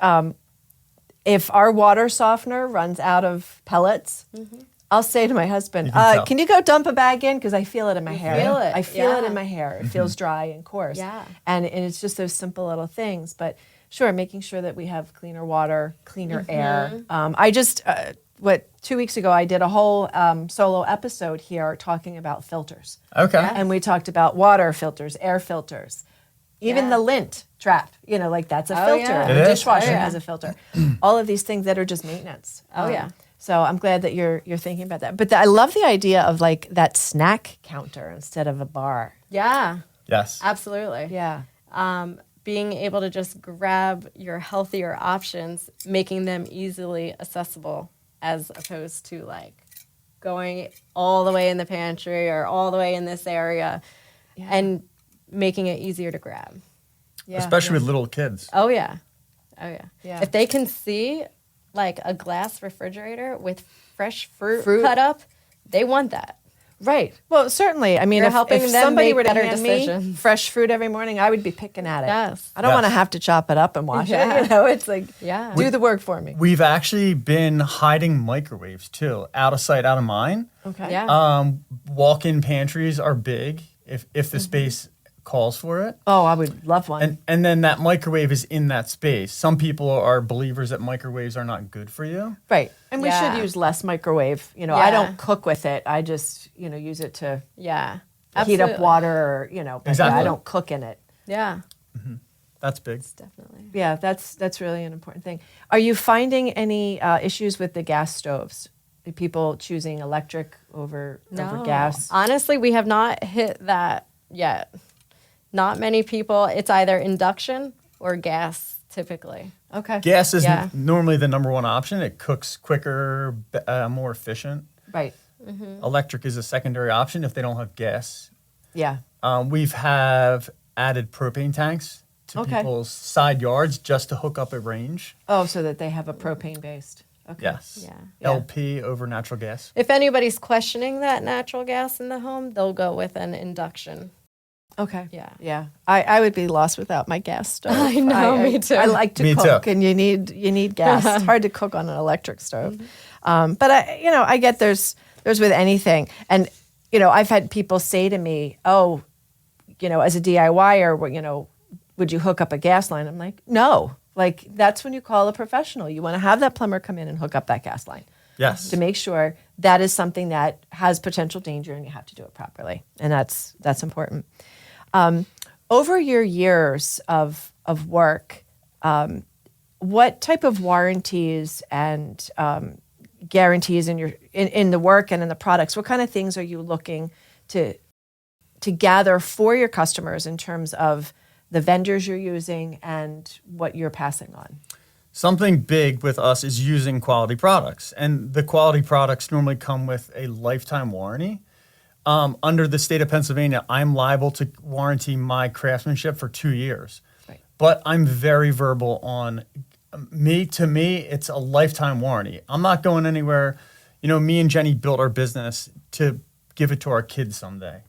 is. If our water softener runs out of pellets, I'll say to my husband, can tell. can you go dump a bag in? Because I feel it in my hair. feel it, I feel it yeah. in my hair. It feels dry and coarse. Yeah. And it's just those simple little things. But sure, making sure that we have cleaner water, cleaner air. I just, 2 weeks ago, I did a whole solo episode here talking about filters. Okay. And we talked about water filters, air filters. Even Yeah. the lint trap, like that's a Oh, filter. yeah. The It is. dishwasher Oh, yeah. has a filter. All of these things that are just maintenance. Oh, yeah. So I'm glad that you're thinking about that. But I love the idea of like that snack counter instead of a bar. Yeah, Yes. absolutely. Yeah. Being able to just grab your healthier options, making them easily accessible as opposed to like going all the way in the pantry or all the way in this area and making it easier to grab. Yeah. Especially with little kids. Oh, yeah. Oh, yeah. Yeah. If they can see like a glass refrigerator with fresh fruit cut up, they want that. Right. Well, certainly. I mean, You're if helping them somebody make were to better hand decisions. me fresh fruit every morning, I would be picking at it. Yes. I don't Yes. want to have to chop it up and wash Yeah. it. It's like, Yeah. do the work for me. We've actually been hiding microwaves too, out of sight, out of mind. Okay. Yeah. Walk-in pantries are big if the space calls for it. Oh, I would love one. And then that microwave is in that space. Some people are believers that microwaves are not good for you. Right. And we Yeah. should use less microwave. I Yeah. don't cook with it. I just, use it to Yeah. heat up Absolutely. water or, but Exactly. I don't cook in it. Yeah. That's big. Definitely. Yeah, that's really an important thing. Are you finding any issues with the gas stoves? Are people choosing electric over gas? Honestly, we have not hit that yet. Not many people. It's either induction or gas typically. Okay. Gas is Yeah. normally the number one option. It cooks quicker, more efficient. Right. Electric is a secondary option if they don't have gas. Yeah. We've have added propane tanks to Okay. people's side yards just to hook up a range. Oh, so that they have a propane based. Okay. Yes. Yeah. Yeah. LP over natural gas. If anybody's questioning that natural gas in the home, they'll go with an induction. Okay. Yeah. Yeah. I would be lost without my gas stove. I know, me too. I like to Me cook, too. and you need gas. It's hard to cook on an electric stove. But I get there's with anything, and I've had people say to me, "Oh, as a DIYer, would you hook up a gas line?" I'm like, "No." Like that's when you call a professional. You want to have that plumber come in and hook up that gas line Yes. to make sure that is something that has potential danger, and you have to do it properly, and that's important. Over your years of work, what type of warranties and guarantees in the work and in the products? What kind of things are you looking to gather for your customers in terms of the vendors you're using and what you're passing on? Something big with us is using quality products, and the quality products normally come with a lifetime warranty. Under the state of Pennsylvania, I'm liable to warranty my craftsmanship for 2 years. Right. But I'm very verbal on to me, it's a lifetime warranty. I'm not going anywhere. Me and Jennie built our business to give it to our kids someday.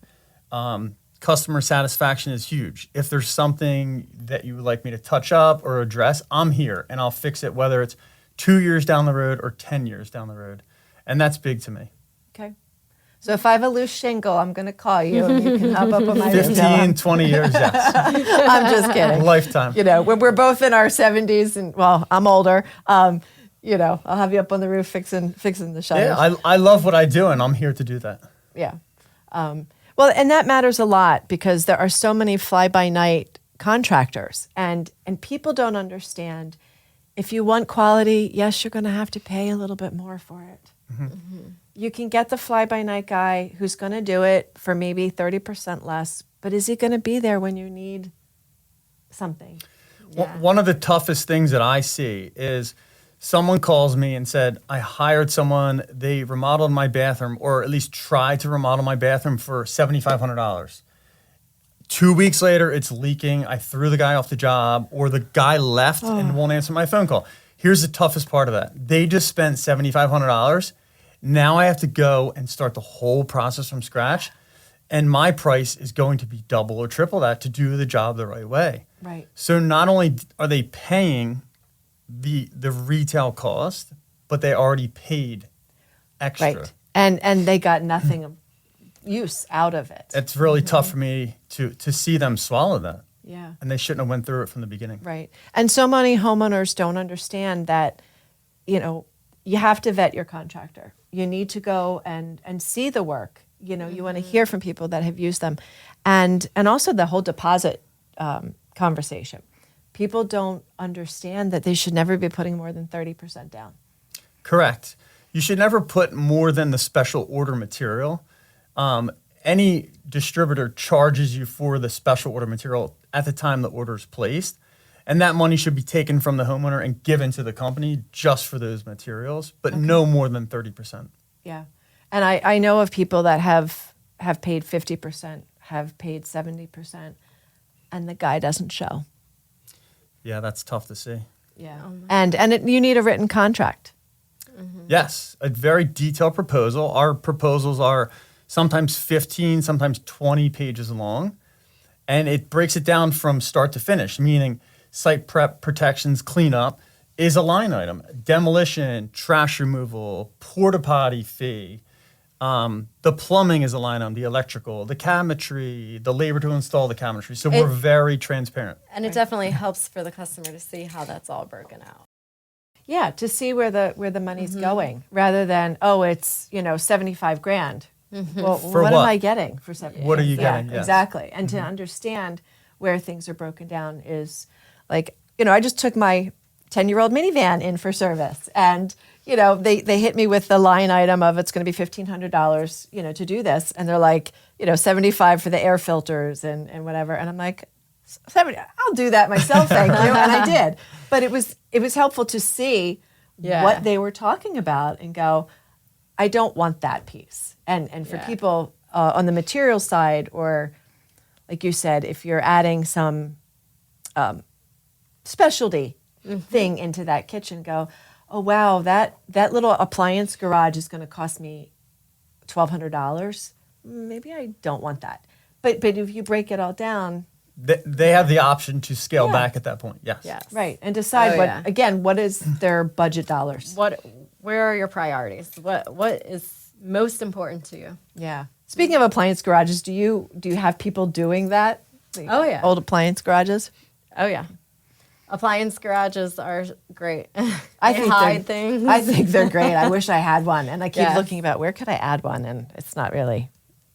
Customer satisfaction is huge. If there's something that you would like me to touch up or address, I'm here and I'll fix it, whether it's 2 years down the road or 10 years down the road. And that's big to me. Okay. So if I have a loose shingle, I'm going to call you and you can hop up on my 15, window. 20 years, yes. I'm just kidding. Lifetime. When we're both in our 70s and, well, I'm older, I'll have you up on the roof fixing the shutters. Yeah, I love what I do, and I'm here to do that. Yeah. Well, and that matters a lot because there are so many fly-by-night contractors, and people don't understand. If you want quality, yes, you're going to have to pay a little bit more for it. Mm-hmm. You can get the fly-by-night guy who's going to do it for maybe 30% less, but is he going to be there when you need something? Yeah. One of the toughest things that I see is someone calls me and said, I hired someone, they remodeled my bathroom, or at least tried to remodel my bathroom for $7,500. 2 weeks later, it's leaking. I threw the guy off the job, or the guy left and won't answer my phone call. Here's the toughest part of that. They just spent $7,500. Now I have to go and start the whole process from scratch. And my price is going to be double or triple that to do the job the right way. Right. So not only are they paying the retail cost, but they already paid extra. Right. And they got nothing of use out of it. It's really tough for me to see them swallow that. Yeah. And they shouldn't have went through it from the beginning. Right. And so many homeowners don't understand that, you have to vet your contractor. You need to go and see the work. You want to hear from people that have used them. And also the whole deposit conversation. People don't understand that they should never be putting more than 30% down. Correct. You should never put more than the special order material. Any distributor charges you for the special order material at the time the order is placed, and that money should be taken from the homeowner and given to the company just for those materials, but no more than 30%. Yeah. And I know of people that have paid 50%, have paid 70%, and the guy doesn't show. Yeah, that's tough to see. Yeah. You need a written contract. Mm-hmm. Yes, a very detailed proposal. Our proposals are sometimes 15, sometimes 20 pages long, and it breaks it down from start to finish, meaning site prep, protections, cleanup is a line item. Demolition, trash removal, porta potty fee, the plumbing is a line item, the electrical, the cabinetry, the labor to install the cabinetry. So we're very transparent. And it definitely helps for the customer to see how that's all broken out. Yeah, to see where the money's going, rather than, oh, it's, $75,000. Well, For what am what? I getting for $75,000? What are you getting? Yes. Exactly. And to understand where things are broken down is like, I just took my 10-year-old minivan in for service, and they hit me with the line item of it's going to be $1,500, to do this, and they're like, $75 for the air filters and whatever, and I'm like, $70, I'll do that myself, thank you, and I did. But it was helpful to see what they were talking about and go, I don't want that piece. And for people on the material side, or like you said, if you're adding some specialty thing into that kitchen, go, oh wow, that little appliance garage is going to cost me $1,200. Maybe I don't want that. But if you break it all down, They have the option to scale back at that point. Yes. Yes. right, and decide what is their budget dollars. Where are your priorities? What is most important to you? Yeah. Speaking of appliance garages, do you have people doing that? Oh, yeah. Old appliance garages? Oh yeah. Appliance garages are great. I They think hide things. I think they're great. I wish I had one, and I keep Yes. looking about where could I add one, and it's not really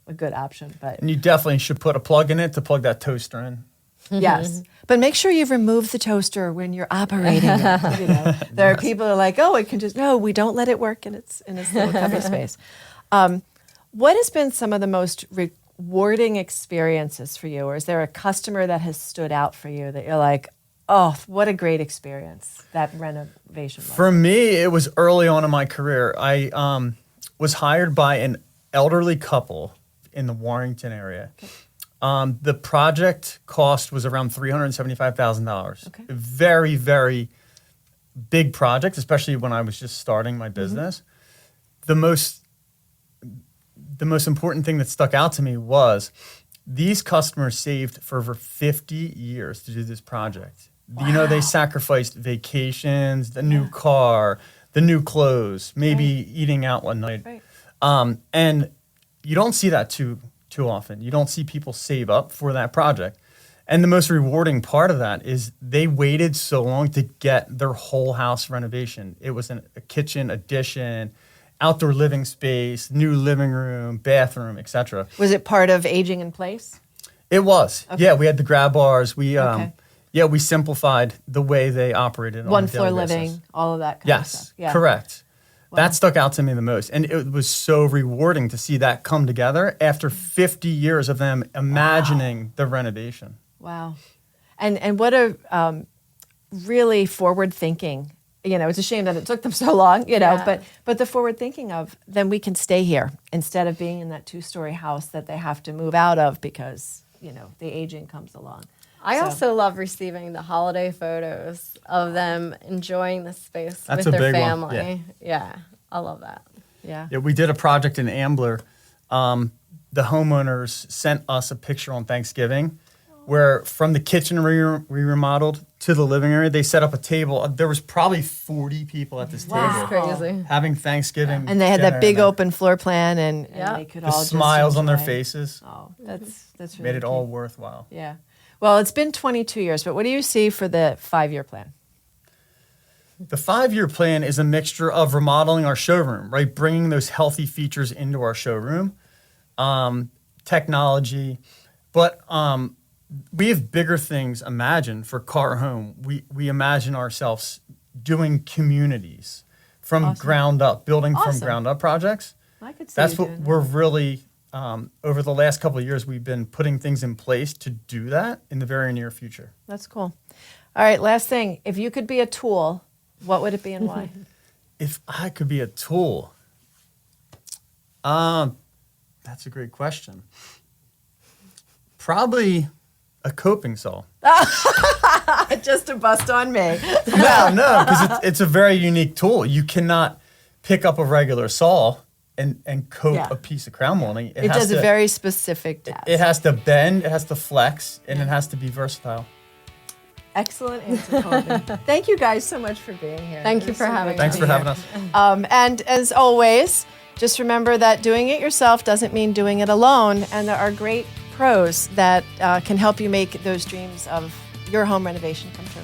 a good option. But And you definitely should put a plug in it to plug that toaster in. yes, but make sure you've removed the toaster when you're operating it. There are people who are like, oh, it can just no. We don't let it work in its little cubby space. What has been some of the most rewarding experiences for you, or is there a customer that has stood out for you that you're like, oh, what a great experience that renovation was? For me, it was early on in my career. I was hired by an elderly couple in the Warrington area. The project cost was around $375,000. Okay. A very, very big project, especially when I was just starting my business. The most important thing that stuck out to me was these customers saved for over 50 years to do this project. Wow. They sacrificed vacations, the new car, the new clothes, maybe eating out one night. Right. And you don't see that too often. You don't see people save up for that project. And the most rewarding part of that is they waited so long to get their whole house renovation. It was a kitchen addition, outdoor living space, new living room, bathroom, etc. Was it part of aging in place? It was. Okay. Yeah, we had the grab bars. We we simplified the way they operated. One on a floor daily living, basis. all of that kind of stuff. Yes, Yeah. correct. Wow. That stuck out to me the most. And it was so rewarding to see that come together after 50 years of them imagining the renovation. Wow. And what a really forward thinking. It's a shame that it took them so long, but the forward thinking of then we can stay here instead of being in that 2-story house that they have to move out of because, the aging comes along. I also love receiving the holiday photos of them enjoying the space That's with a their big one. family. Yeah, I love that. Yeah. Yeah, we did a project in Ambler. The homeowners sent us a picture on Thanksgiving where from the kitchen we remodeled to the living area, they set up a table. There was probably 40 people at this That's table crazy. having Thanksgiving. And they had dinner that big and open floor plan and they could the all just smiles on their enjoy. faces. Oh, that's really Made it cute. all worthwhile. Yeah. Well, it's been 22 years, but what do you see for the 5-year plan? The 5-year plan is a mixture of remodeling our showroom, right? Bringing those healthy features into our showroom, technology, but we have bigger things imagined for Carr Home. We imagine ourselves doing communities from ground up, building from ground up projects. I could see That's you what doing we're really, over the last couple of years, we've been putting things in place to do that in the very near future. That's cool. All right, last thing. If you could be a tool, what would it be and why? If I could be a tool, that's a great question. Probably a coping saw. Just a bust on me. No, because it's a very unique tool. You cannot pick up a regular saw and coat a piece of crown molding. It does a very specific task. It has to bend, it has to flex, and it has to be versatile. Excellent answer, Colby. Thank you guys so much for being here. Thank you for having us. Thanks for having us. And as always, just remember that doing it yourself doesn't mean doing it alone. And there are great pros that can help you make those dreams of your home renovation come true.